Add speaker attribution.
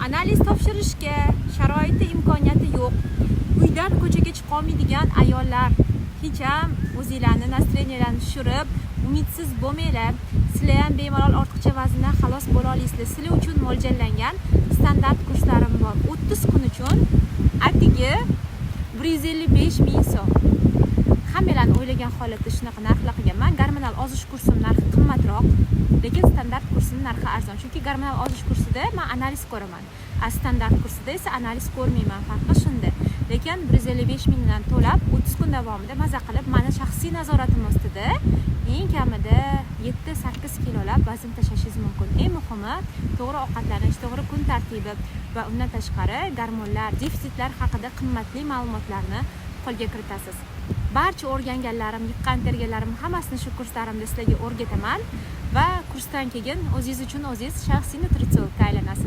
Speaker 1: analiz topshirishga sharoiti imkoniyati yo'q, uydan ko'chaga chiqa olmaydigan ayollar, hech ham o'zinglarni nastreniyalarni tushirib, umidsiz bo'lmanglar. Sizlar ham bemalol ortiqcha vazndan xalos bo'la olasizlar. Sizlar uchun mo'ljallangan standart kurslarim bor. 30 kun uchun atigi 155 ming so'm. Hammalarni o'ylagan holatda shunaqa narxlar qilganman. Gormonal ozish kursim narxi qimmatroq, lekin standart kursining narxi arzon. Chunki gormonal ozish kursida men analiz ko'raman. Standart kursida esa analiz ko'rmayman. Farqi shunda. Lekin 155 mingdan to'lab 30 kun davomida maza qilib, meni shaxsiy nazoratim ostida eng kamida 7-8 kilolab vazn tashlashingiz mumkin. Eng muhimi to'g'ri ovqatlanish, to'g'ri kun tartibi va undan tashqari gormonlar, defitsitlar haqida qimmatli ma'lumotlarni qo'lga kiritasiz. Barcha o'rganganlarim, yiqqan terganlarim hammasini shu kurslarimda sizlarga o'rgataman va kursdan keyin o'zingiz uchun o'zingiz shaxsiy nutritsiologga aylanasiz.